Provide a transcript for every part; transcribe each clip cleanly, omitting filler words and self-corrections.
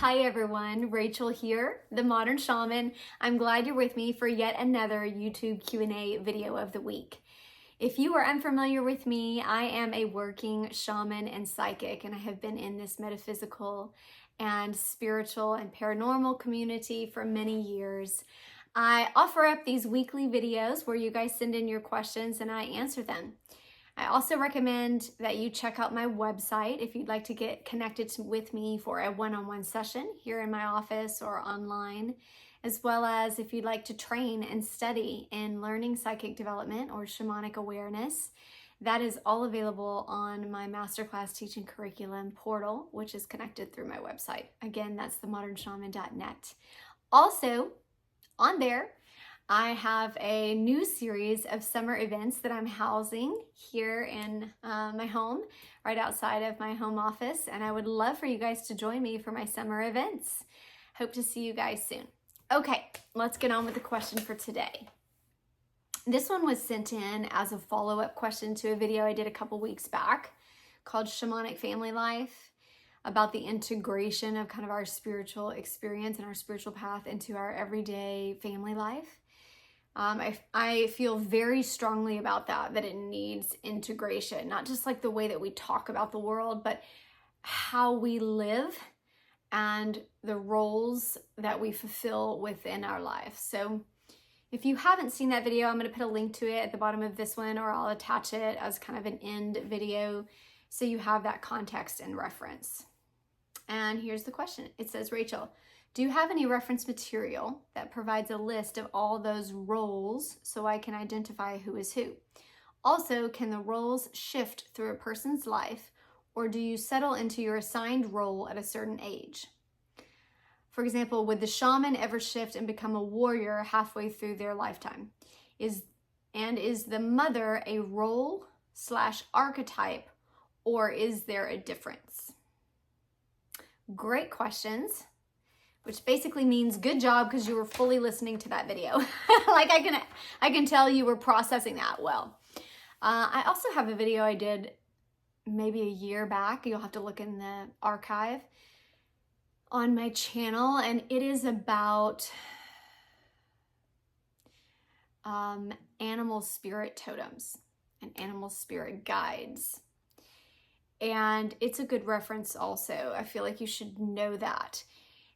Hi everyone, Rachel here, the Modern Shaman. I'm glad you're with me for yet another YouTube Q&A video of the week. If you are unfamiliar with me, I am a working shaman and psychic, and I have been in this metaphysical and spiritual and paranormal community for many years. I offer up these weekly videos where you guys send in your questions and I answer them. I also recommend that you check out my website if you'd like to get connected with me for a one-on-one session here in my office or online, as well as if you'd like to train and study in learning psychic development or shamanic awareness. That is all available on my masterclass teaching curriculum portal, which is connected through my website. Again, that's themodernshaman.net. Also, on there, I have a new series of summer events that I'm housing here in my home, right outside of my home office, and I would love for you guys to join me for my summer events. Hope to see you guys soon. Okay, let's get on with the question for today. This one was sent in as a follow-up question to a video I did a couple weeks back called Shamanic Family Life, about the integration of kind of our spiritual experience and our spiritual path into our everyday family life. I feel very strongly about that it needs integration, not just like the way that we talk about the world, but how we live and the roles that we fulfill within our life. So if you haven't seen that video, I'm going to put a link to it at the bottom of this one, or I'll attach it as kind of an end video so you have that context and reference. And here's the question. It says, Rachel, do you have any reference material that provides a list of all those roles so I can identify who is who? Also, can the roles shift through a person's life, or do you settle into your assigned role at a certain age? For example, would the shaman ever shift and become a warrior halfway through their lifetime? Is the mother a role/archetype, or is there a difference? Great questions, which basically means good job because you were fully listening to that video. Like I can tell you were processing that well. I also have a video I did maybe a year back. You'll have to look in the archive on my channel, and it is about animal spirit totems and animal spirit guides. And it's a good reference also. I feel like you should know that.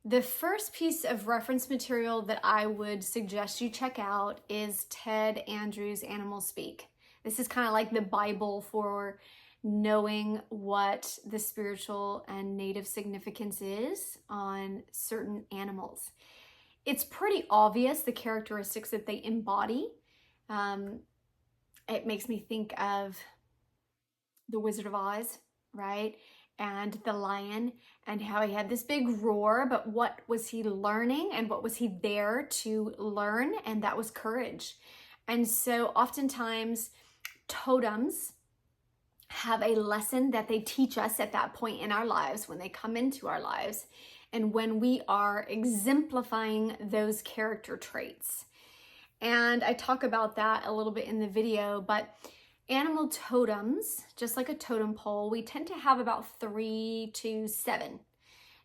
The first piece of reference material that I would suggest you check out is Ted Andrews' Animal Speak. This is kind of like the Bible for knowing what the spiritual and native significance is on certain animals. It's pretty obvious the characteristics that they embody. It makes me think of the Wizard of Oz, right? And the lion, and how he had this big roar, but what was he learning and what was he there to learn? And that was courage. And so oftentimes totems have a lesson that they teach us at that point in our lives when they come into our lives and when we are exemplifying those character traits. And I talk about that a little bit in the video, but animal totems, just like a totem pole, we tend to have about 3 to 7,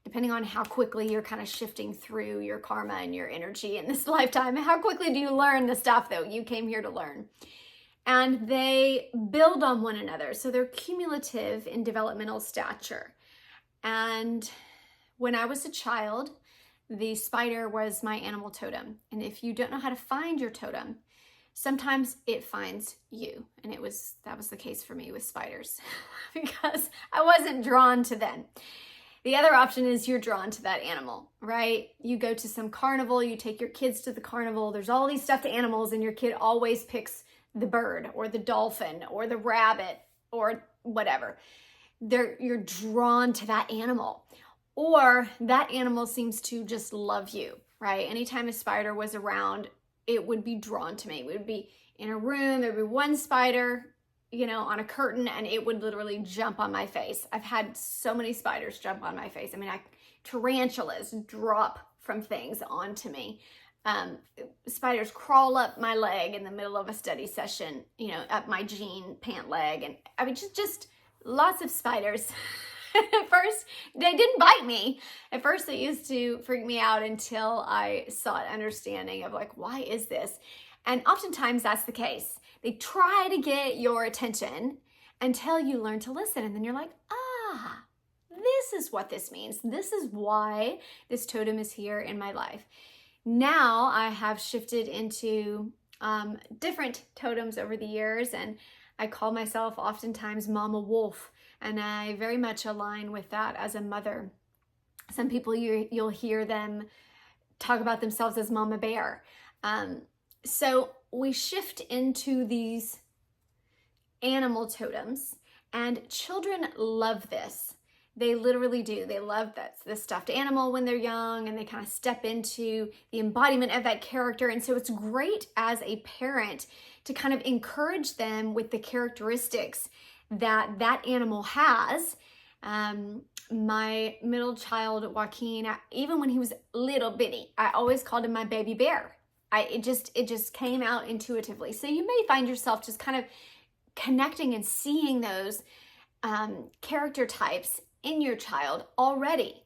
depending on how quickly you're kind of shifting through your karma and your energy in this lifetime. How quickly do you learn the stuff that you came here to learn? And they build on one another. So they're cumulative in developmental stature. And when I was a child, the spider was my animal totem. And if you don't know how to find your totem, sometimes it finds you. And that was the case for me with spiders because I wasn't drawn to them. The other option is you're drawn to that animal, right? You go to some carnival, you take your kids to the carnival, there's all these stuffed animals and your kid always picks the bird or the dolphin or the rabbit or whatever. You're drawn to that animal, or that animal seems to just love you, right? Anytime a spider was around, it would be drawn to me. We would be in a room, there'd be one spider, on a curtain, and it would literally jump on my face. I've had so many spiders jump on my face. I mean, tarantulas drop from things onto me. Spiders crawl up my leg in the middle of a study session, up my jean pant leg. And I mean, just lots of spiders At first, they didn't bite me. At first, it used to freak me out until I sought understanding of like, why is this? And oftentimes that's the case. They try to get your attention until you learn to listen. And then you're like, ah, this is what this means. This is why this totem is here in my life. Now I have shifted into different totems over the years, and I call myself oftentimes Mama Wolf, and I very much align with that as a mother. Some people, you'll hear them talk about themselves as Mama Bear. So we shift into these animal totems, and children love this. They literally do. They love the stuffed animal when they're young, and they kind of step into the embodiment of that character. And so it's great as a parent to kind of encourage them with the characteristics that that animal has. My middle child, Joaquin, even when he was little bitty, I always called him my baby bear. It just came out intuitively. So you may find yourself just kind of connecting and seeing those character types in your child already,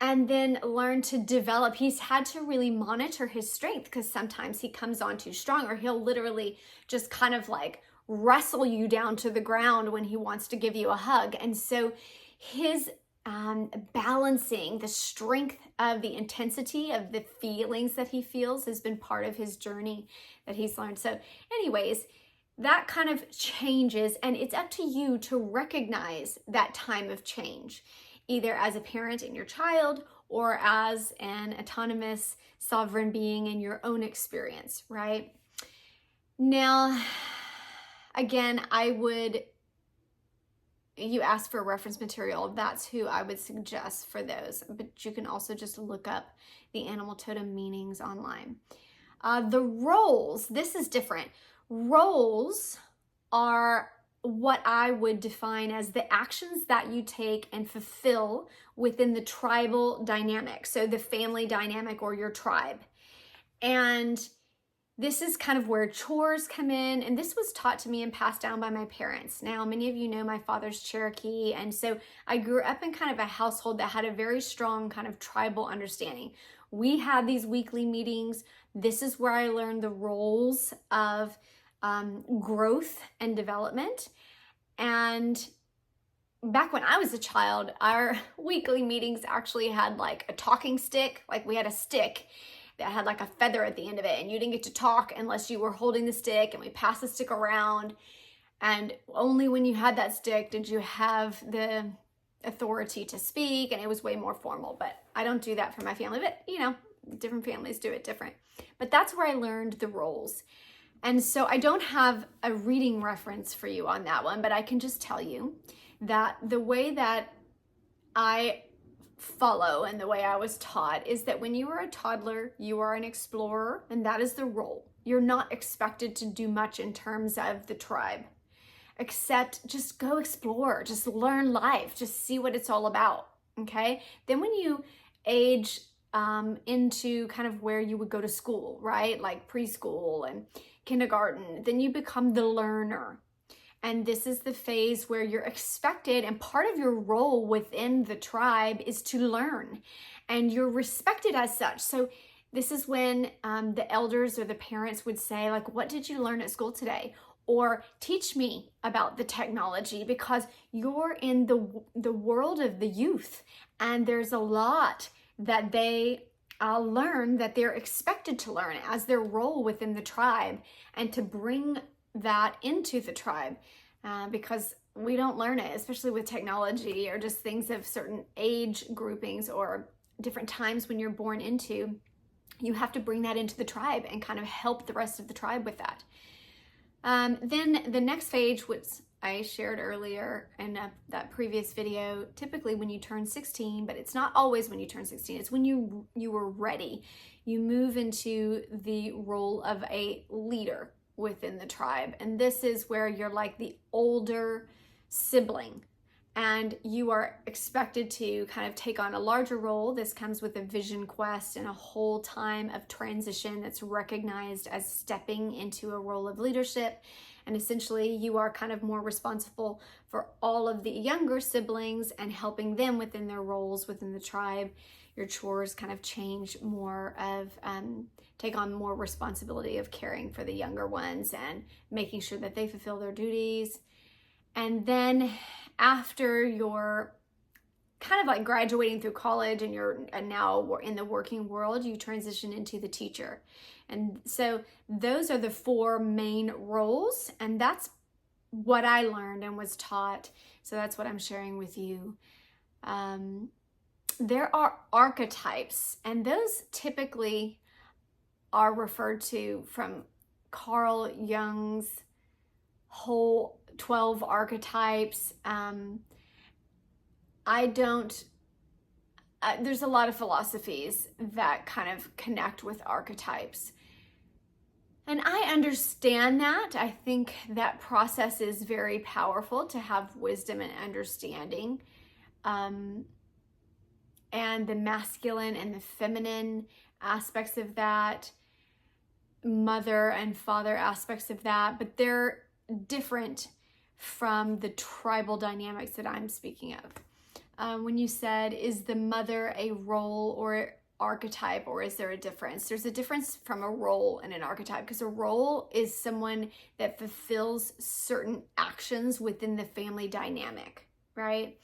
and then learn to develop. He's had to really monitor his strength, because sometimes he comes on too strong, or he'll literally just kind of like wrestle you down to the ground when he wants to give you a hug. And so his balancing the strength of the intensity of the feelings that he feels has been part of his journey that he's learned. So anyways, that kind of changes, and it's up to you to recognize that time of change, either as a parent in your child or as an autonomous sovereign being in your own experience, right? Now, again, you asked for reference material. That's who I would suggest for those, but you can also just look up the animal totem meanings online. The roles, this is different. Roles are what I would define as the actions that you take and fulfill within the tribal dynamic, so the family dynamic or your tribe. And this is kind of where chores come in, and this was taught to me and passed down by my parents. Now, many of you know my father's Cherokee, and so I grew up in kind of a household that had a very strong kind of tribal understanding. We had these weekly meetings. This is where I learned the roles of growth and development. And back when I was a child, our weekly meetings actually had like a talking stick. Like we had a stick that had like a feather at the end of it, and you didn't get to talk unless you were holding the stick, and we passed the stick around. And only when you had that stick did you have the authority to speak, and it was way more formal. But I don't do that for my family, but you know, different families do it different. But that's where I learned the roles. And so I don't have a reading reference for you on that one, but I can just tell you that the way that I follow and the way I was taught is that when you are a toddler, you are an explorer, and that is the role. You're not expected to do much in terms of the tribe, except just go explore, just learn life, just see what it's all about, okay? Then when you age into kind of where you would go to school, right? Like preschool and kindergarten, then you become the learner. And this is the phase where you're expected, and part of your role within the tribe is to learn, and you're respected as such. So this is when the elders or the parents would say, like, what did you learn at school today? Or teach me about the technology, because you're in the world of the youth, and there's a lot that they learn that they're expected to learn as their role within the tribe, and to bring that into the tribe, because we don't learn it, especially with technology or just things of certain age groupings or different times when you're born into. You have to bring that into the tribe and kind of help the rest of the tribe with that. Then the next phase, which I shared earlier in that previous video, typically when you turn 16, but it's not always when you turn 16, it's when you were ready. You move into the role of a leader within the tribe. And this is where you're like the older sibling, and you are expected to kind of take on a larger role. This comes with a vision quest and a whole time of transition that's recognized as stepping into a role of leadership. And essentially you are kind of more responsible for all of the younger siblings and helping them within their roles within the tribe. Your chores kind of change more of, take on more responsibility of caring for the younger ones and making sure that they fulfill their duties. And then after you're kind of like graduating through college and you're now in the working world, you transition into the teacher. And so those are the 4 main roles, and that's what I learned and was taught. So that's what I'm sharing with you. There are archetypes, and those typically are referred to from Carl Jung's whole 12 archetypes. There's a lot of philosophies that kind of connect with archetypes. And I understand that. I think that process is very powerful to have wisdom and understanding. And the masculine and the feminine aspects of that, mother and father aspects of that, but they're different from the tribal dynamics that I'm speaking of. When you said, is the mother a role or archetype, or is there a difference? There's a difference from a role and an archetype, because a role is someone that fulfills certain actions within the family dynamic, right?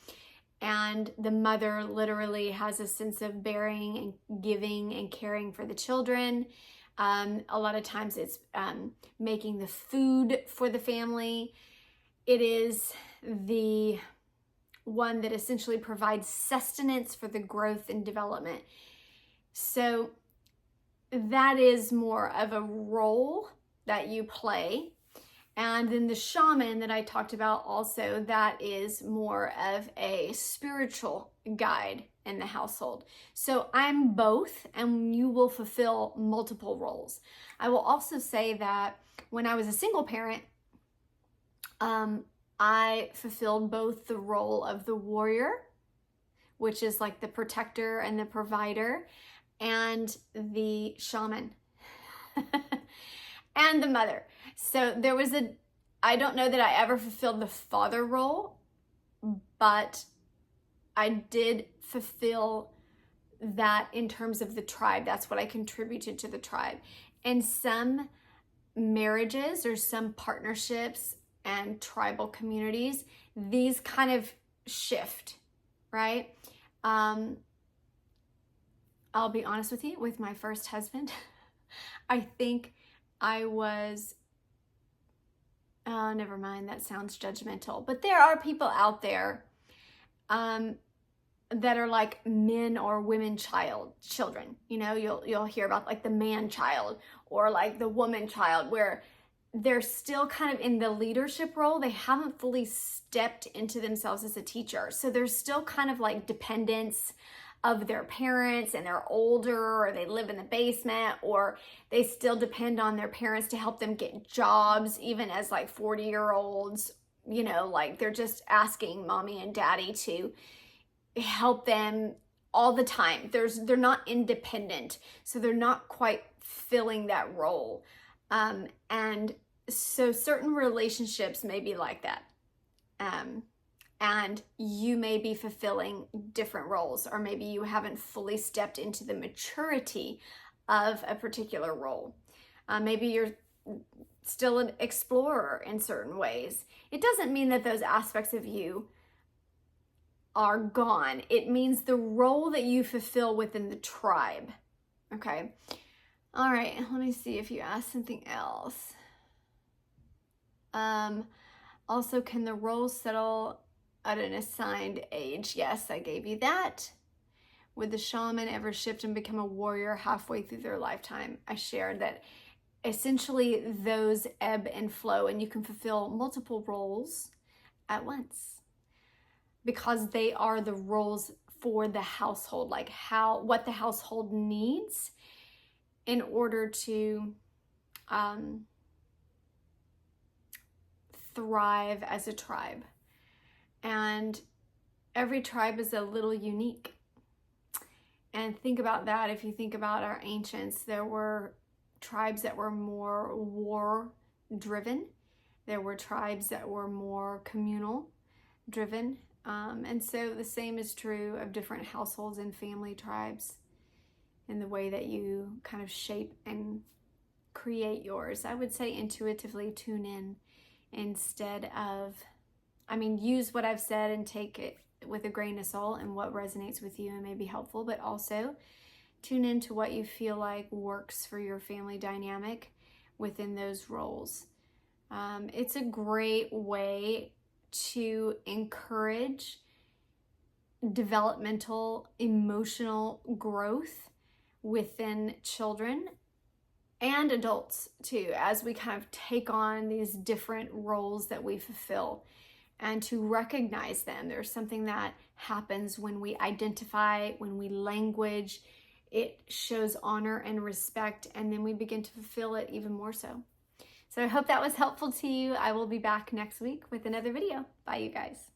And the mother literally has a sense of bearing and giving and caring for the children. A lot of times it's making the food for the family. It is the one that essentially provides sustenance for the growth and development. So that is more of a role that you play. And then the shaman that I talked about also, that is more of a spiritual guide in the household. So I'm both, and you will fulfill multiple roles. I will also say that when I was a single parent, I fulfilled both the role of the warrior, which is like the protector and the provider, and the shaman and the mother. So there was I don't know that I ever fulfilled the father role, but I did fulfill that in terms of the tribe. That's what I contributed to the tribe. And some marriages or some partnerships and tribal communities, these kind of shift, right? I'll be honest with you, with my first husband, I think I was, never mind, that sounds judgmental, but there are people out there that are like men or women children. You know, you'll hear about like the man child or like the woman child, where they're still kind of in the leadership role. They haven't fully stepped into themselves as a teacher. So there's still kind of like dependence of their parents, and they're older, or they live in the basement, or they still depend on their parents to help them get jobs, even as like 40-year-olds, you know, like they're just asking mommy and daddy to help them all the time. They're not independent, so they're not quite filling that role. And so certain relationships may be like that. And you may be fulfilling different roles, or maybe you haven't fully stepped into the maturity of a particular role. Maybe you're still an explorer in certain ways. It doesn't mean that those aspects of you are gone. It means the role that you fulfill within the tribe. Okay. All right, let me see if you asked something else. Also, can the roles settle at an assigned age? Yes, I gave you that. Would the shaman ever shift and become a warrior halfway through their lifetime? I shared that essentially those ebb and flow, and you can fulfill multiple roles at once because they are the roles for the household, like what the household needs in order to thrive as a tribe. And every tribe is a little unique. And think about that. If you think about our ancients, there were tribes that were more war driven. There were tribes that were more communal driven. And so the same is true of different households and family tribes in the way that you kind of shape and create yours. I would say intuitively tune in instead of, use what I've said and take it with a grain of salt and what resonates with you and may be helpful, but also tune into what you feel like works for your family dynamic within those roles. It's a great way to encourage developmental, emotional growth within children and adults too, as we kind of take on these different roles that we fulfill, and to recognize them. There's something that happens when we identify, when we language. It shows honor and respect, and then we begin to fulfill it even more so. So I hope that was helpful to you. I will be back next week with another video. Bye, you guys.